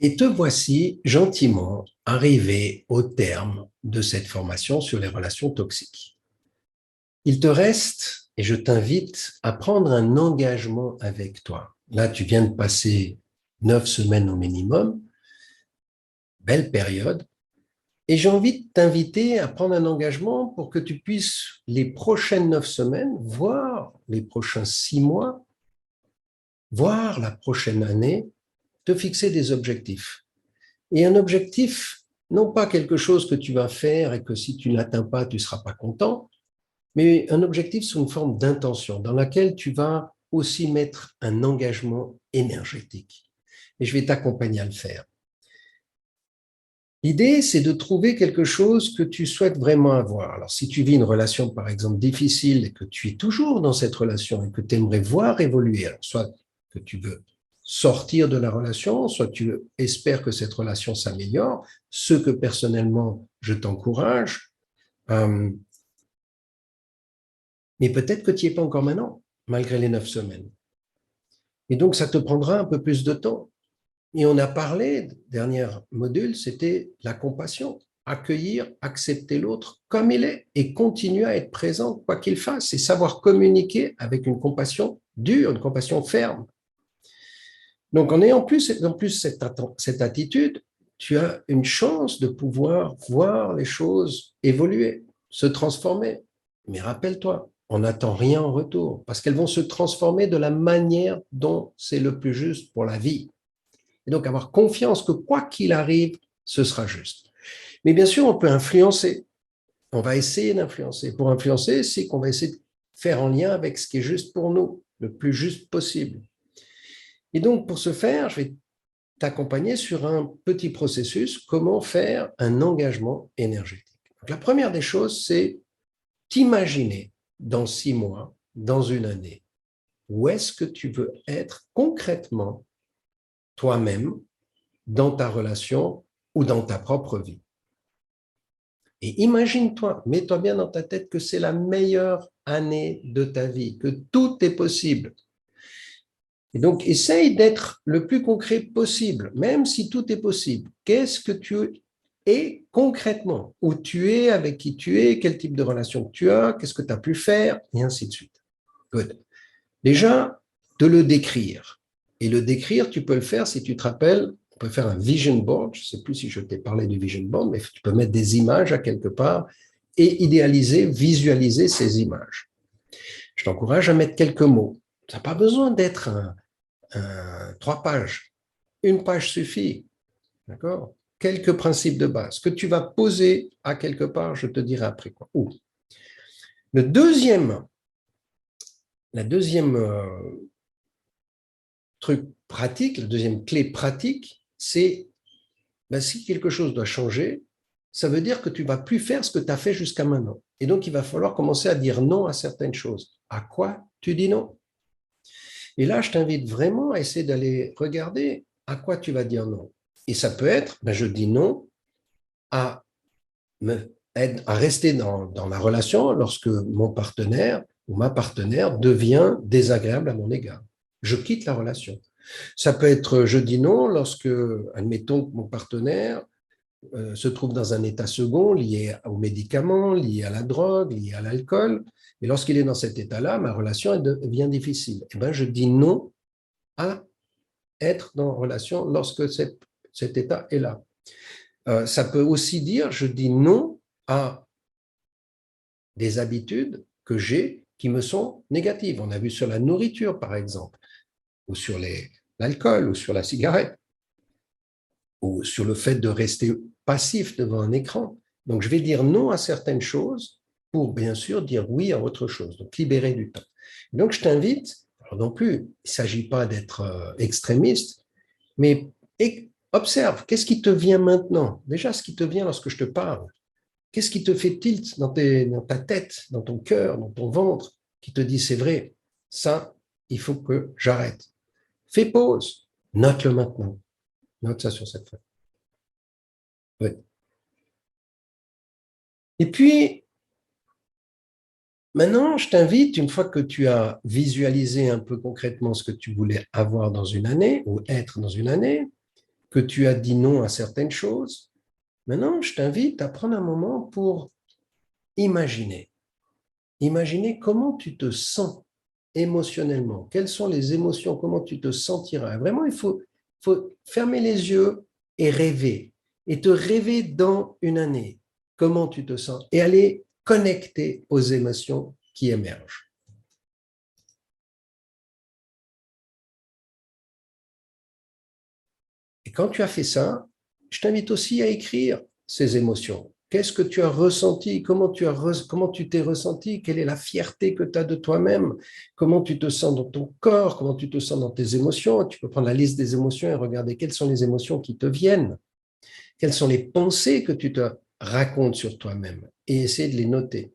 Et te voici gentiment arrivé au terme de cette formation sur les relations toxiques. Il te reste, et je t'invite à prendre un engagement avec toi. Là, tu viens de passer 9 semaines au minimum, belle période, et j'ai envie de t'inviter à prendre un engagement pour que tu puisses, les prochaines 9 semaines, voire les prochains 6 mois, voire la prochaine année, te fixer des objectifs. Et un objectif, non pas quelque chose que tu vas faire et que si tu n'atteins pas, tu ne seras pas content, mais un objectif sous une forme d'intention dans laquelle tu vas aussi mettre un engagement énergétique. Et je vais t'accompagner à le faire. L'idée, c'est de trouver quelque chose que tu souhaites vraiment avoir. Alors, si tu vis une relation, par exemple, difficile et que tu es toujours dans cette relation et que tu aimerais voir évoluer, alors soit que tu veux sortir de la relation, soit tu espères que cette relation s'améliore, ce que personnellement, je t'encourage, mais peut-être que tu n'y es pas encore maintenant, malgré les 9 semaines. Et donc, ça te prendra un peu plus de temps. Et on a parlé, dernier module, c'était la compassion. Accueillir, accepter l'autre comme il est et continuer à être présent quoi qu'il fasse et savoir communiquer avec une compassion dure, une compassion ferme. Donc, en ayant en plus cette attitude, tu as une chance de pouvoir voir les choses évoluer, se transformer. Mais rappelle-toi, on n'attend rien en retour parce qu'elles vont se transformer de la manière dont c'est le plus juste pour la vie. Et donc avoir confiance que quoi qu'il arrive, ce sera juste. Mais bien sûr, on peut influencer. On va essayer d'influencer. Pour influencer, c'est qu'on va essayer de faire en lien avec ce qui est juste pour nous, le plus juste possible. Et donc, pour ce faire, je vais t'accompagner sur un petit processus, comment faire un engagement énergétique. Donc, la première des choses, c'est t'imaginer dans 6 mois, dans une année, où est-ce que tu veux être concrètement toi-même dans ta relation ou dans ta propre vie. Et imagine-toi, mets-toi bien dans ta tête que c'est la meilleure année de ta vie, que tout est possible. Et donc, essaye d'être le plus concret possible, même si tout est possible. Qu'est-ce que tu es concrètement? Où tu es, avec qui tu es, quel type de relation tu as, qu'est-ce que tu as pu faire, et ainsi de suite. Good. Déjà, de le décrire. Et le décrire, tu peux le faire si tu te rappelles, on peut faire un vision board, je ne sais plus si je t'ai parlé du vision board, mais tu peux mettre des images à quelque part et idéaliser, visualiser ces images. Je t'encourage à mettre quelques mots. Ça n'a pas besoin d'être 3 pages. Une page suffit. D'accord? Quelques principes de base que tu vas poser à quelque part, je te dirai après quoi. Où. Le deuxième, la deuxième truc pratique, la deuxième clé pratique, c'est si quelque chose doit changer, ça veut dire que tu ne vas plus faire ce que tu as fait jusqu'à maintenant. Et donc, il va falloir commencer à dire non à certaines choses. À quoi tu dis non? Et là, je t'invite vraiment à essayer d'aller regarder à quoi tu vas dire non. Et ça peut être, je dis non à, à rester dans la relation lorsque mon partenaire ou ma partenaire devient désagréable à mon égard. Je quitte la relation. Ça peut être je dis non lorsque, admettons que mon partenaire se trouve dans un état second lié aux médicaments, lié à la drogue, lié à l'alcool. Et lorsqu'il est dans cet état-là, ma relation devient difficile. Et je dis non à être dans relation lorsque cet état est là. Ça peut aussi dire je dis non à des habitudes que j'ai qui me sont négatives. On a vu sur la nourriture, par exemple, ou sur l'alcool, ou sur la cigarette, ou sur le fait de rester passif devant un écran. Donc, je vais dire non à certaines choses pour, bien sûr, dire oui à autre chose. Donc, libérer du temps. Donc, je t'invite, alors non plus, il ne s'agit pas d'être extrémiste, mais observe, qu'est-ce qui te vient maintenant? Déjà, ce qui te vient lorsque je te parle. Qu'est-ce qui te fait tilt dans ta tête, dans ton cœur, dans ton ventre, qui te dit c'est vrai, ça, il faut que j'arrête. Fais pause, note-le maintenant. Note ça sur cette feuille. Oui. Et puis, maintenant, je t'invite, une fois que tu as visualisé un peu concrètement ce que tu voulais avoir dans une année ou être dans une année, que tu as dit non à certaines choses. Maintenant, je t'invite à prendre un moment pour imaginer. Imaginer comment tu te sens émotionnellement. Quelles sont les émotions, comment tu te sentiras. Vraiment, il faut fermer les yeux et rêver. Et te rêver dans une année. Comment tu te sens. Et aller connecter aux émotions qui émergent. Et quand tu as fait ça, je t'invite aussi à écrire ces émotions. Qu'est-ce que tu as ressenti? Comment tu t'es ressenti? Quelle est la fierté que tu as de toi-même? Comment tu te sens dans ton corps? Comment tu te sens dans tes émotions? Tu peux prendre la liste des émotions et regarder quelles sont les émotions qui te viennent. Quelles sont les pensées que tu te racontes sur toi-même? Et essayer de les noter.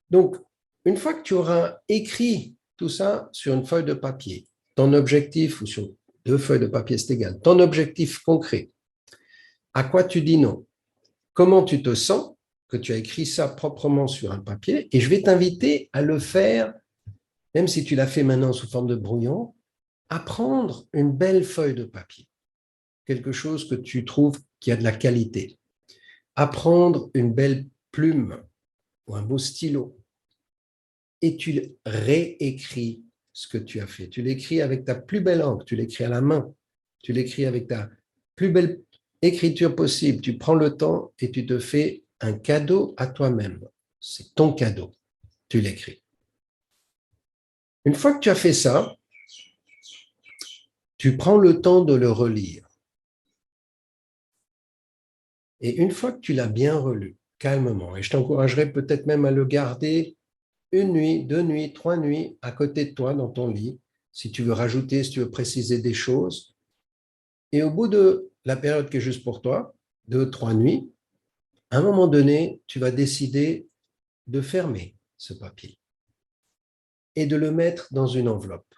Donc, une fois que tu auras écrit tout ça sur une feuille de papier, ton objectif, ou sur 2 feuilles de papier, c'est égal, ton objectif concret, à quoi tu dis non, comment tu te sens, que tu as écrit ça proprement sur un papier, et je vais t'inviter à le faire, même si tu l'as fait maintenant sous forme de brouillon, à prendre une belle feuille de papier, quelque chose que tu trouves qui a de la qualité, à prendre une belle plume ou un beau stylo, et tu réécris ce que tu as fait. Tu l'écris avec ta plus belle encre, tu l'écris à la main, tu l'écris avec ta plus belle écriture possible. Tu prends le temps et tu te fais un cadeau à toi-même. C'est ton cadeau. Tu l'écris. Une fois que tu as fait ça, tu prends le temps de le relire. Et une fois que tu l'as bien relu, calmement, et je t'encouragerais peut-être même à le garder 1 nuit, 2 nuits, 3 nuits à côté de toi dans ton lit, si tu veux rajouter, si tu veux préciser des choses. Et au bout de la période qui est juste pour toi, 2, 3 nuits, à un moment donné, tu vas décider de fermer ce papier et de le mettre dans une enveloppe.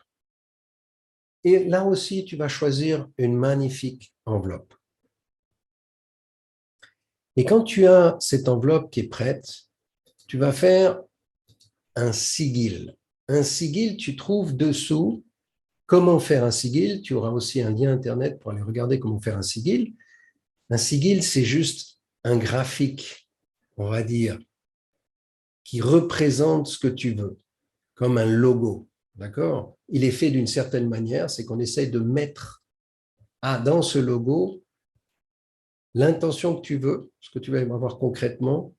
Et là aussi, tu vas choisir une magnifique enveloppe. Et quand tu as cette enveloppe qui est prête, tu vas faire un sigil. Un sigil, tu trouves dessous comment faire un sigil. Tu auras aussi un lien Internet pour aller regarder comment faire un sigil. Un sigil, c'est juste un graphique, on va dire, qui représente ce que tu veux, comme un logo. D'accord? Il est fait d'une certaine manière, c'est qu'on essaye de mettre dans ce logo l'intention que tu veux, ce que tu vas avoir concrètement,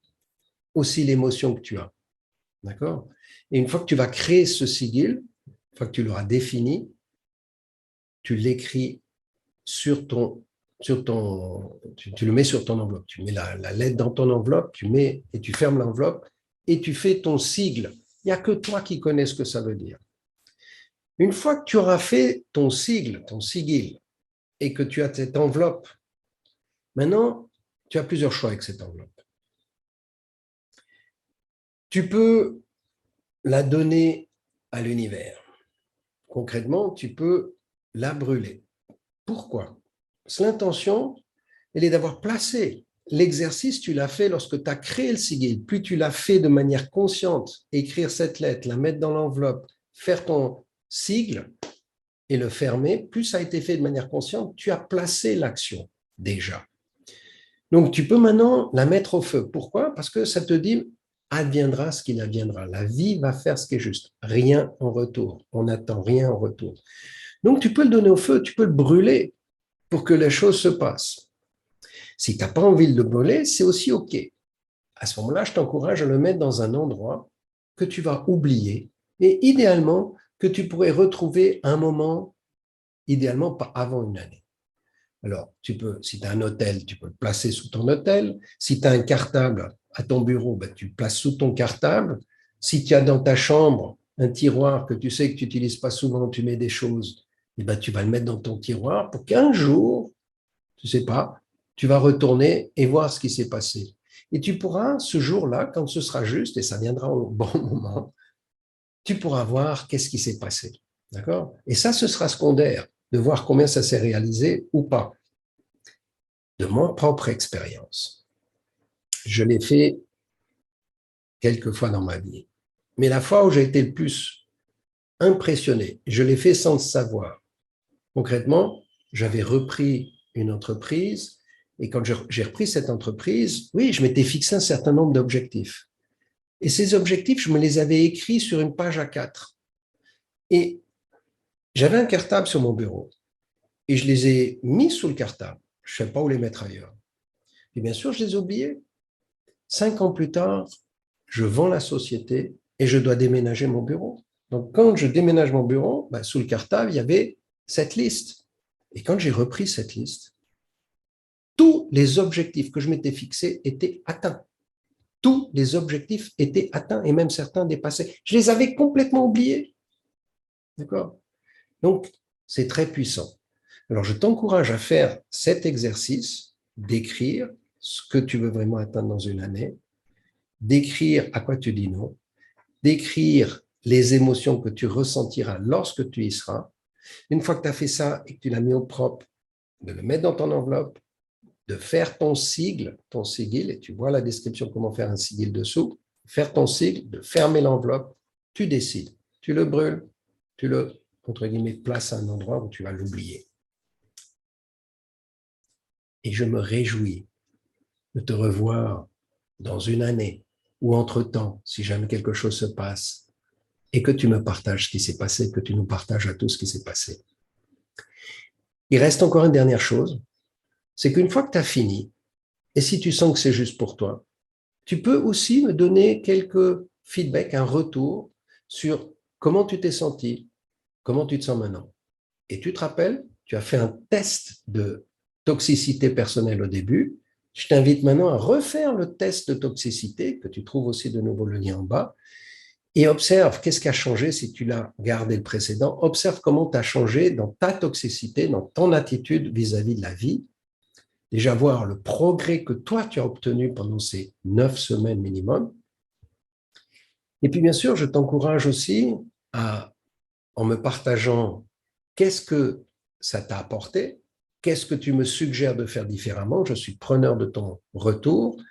aussi l'émotion que tu as. D'accord? Et une fois que tu vas créer ce sigil, une fois que tu l'auras défini, tu l'écris sur ton, tu le mets sur ton enveloppe. Tu mets la lettre dans ton enveloppe, et tu fermes l'enveloppe et tu fais ton sigle. Il n'y a que toi qui connais ce que ça veut dire. Une fois que tu auras fait ton sigle, ton sigil, et que tu as cette enveloppe, maintenant, tu as plusieurs choix avec cette enveloppe. Tu peux la donner à l'univers. Concrètement, tu peux la brûler. Pourquoi? Parce que l'intention, elle est d'avoir placé l'exercice, tu l'as fait lorsque tu as créé le sigil. Plus tu l'as fait de manière consciente, écrire cette lettre, la mettre dans l'enveloppe, faire ton sigle et le fermer, plus ça a été fait de manière consciente, tu as placé l'action déjà. Donc, tu peux maintenant la mettre au feu. Pourquoi? Parce que ça te dit, adviendra ce qu'il adviendra. La vie va faire ce qui est juste. Rien en retour. On n'attend rien en retour. Donc, tu peux le donner au feu, tu peux le brûler pour que les choses se passent. Si tu n'as pas envie de le brûler, c'est aussi OK. À ce moment-là, je t'encourage à le mettre dans un endroit que tu vas oublier et idéalement que tu pourrais retrouver un moment, idéalement pas avant une année. Alors, si tu as un hôtel, tu peux le placer sous ton hôtel. Si tu as un cartable à ton bureau, tu le places sous ton cartable. Si tu as dans ta chambre un tiroir que tu sais que tu n'utilises pas souvent, tu mets des choses, tu vas le mettre dans ton tiroir pour qu'un jour, tu ne sais pas, tu vas retourner et voir ce qui s'est passé. Et tu pourras, ce jour-là, quand ce sera juste, et ça viendra au bon moment, tu pourras voir qu'est-ce qui s'est passé. D'accord? Et ça, ce sera secondaire, de voir combien ça s'est réalisé ou pas. De mon propre expérience. Je l'ai fait quelques fois dans ma vie. Mais la fois où j'ai été le plus impressionné, je l'ai fait sans le savoir. Concrètement, j'avais repris une entreprise et quand j'ai repris cette entreprise, oui, je m'étais fixé un certain nombre d'objectifs. Et ces objectifs, je me les avais écrits sur une page A4. Et j'avais un cartable sur mon bureau et je les ai mis sous le cartable. Je ne sais pas où les mettre ailleurs. Et bien sûr, je les ai oubliés. 5 ans plus tard, je vends la société et je dois déménager mon bureau. Donc, quand je déménage mon bureau, sous le cartable, il y avait cette liste. Et quand j'ai repris cette liste, tous les objectifs que je m'étais fixés étaient atteints. Tous les objectifs étaient atteints et même certains dépassés. Je les avais complètement oubliés. D'accord? Donc, c'est très puissant. Alors, je t'encourage à faire cet exercice d'écrire ce que tu veux vraiment atteindre dans une année, d'écrire à quoi tu dis non, d'écrire les émotions que tu ressentiras lorsque tu y seras. Une fois que tu as fait ça et que tu l'as mis au propre, de le mettre dans ton enveloppe, de faire ton sigle, et tu vois la description comment faire un sigle dessous, faire ton sigle, de fermer l'enveloppe, tu décides. Tu le brûles, tu le, entre guillemets, places à un endroit où tu vas l'oublier. Et je me réjouis de te revoir dans une année ou entre-temps, si jamais quelque chose se passe, et que tu me partages ce qui s'est passé, que tu nous partages à tous ce qui s'est passé. Il reste encore une dernière chose, c'est qu'une fois que tu as fini, et si tu sens que c'est juste pour toi, tu peux aussi me donner quelques feedbacks, un retour sur comment tu t'es senti, comment tu te sens maintenant. Et tu te rappelles, tu as fait un test de toxicité personnelle au début. Je t'invite maintenant à refaire le test de toxicité, que tu trouves aussi de nouveau le lien en bas, et observe qu'est-ce qui a changé si tu l'as gardé le précédent. Observe comment tu as changé dans ta toxicité, dans ton attitude vis-à-vis de la vie. Déjà voir le progrès que toi, tu as obtenu pendant ces 9 semaines minimum. Et puis, bien sûr, je t'encourage aussi à, en me partageant qu'est-ce que ça t'a apporté, qu'est-ce que tu me suggères de faire différemment. Je suis preneur de ton retour.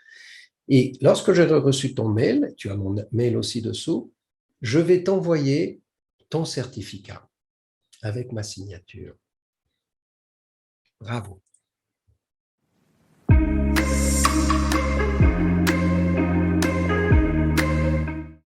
Et lorsque j'aurai reçu ton mail, tu as mon mail aussi dessous, je vais t'envoyer ton certificat avec ma signature. Bravo.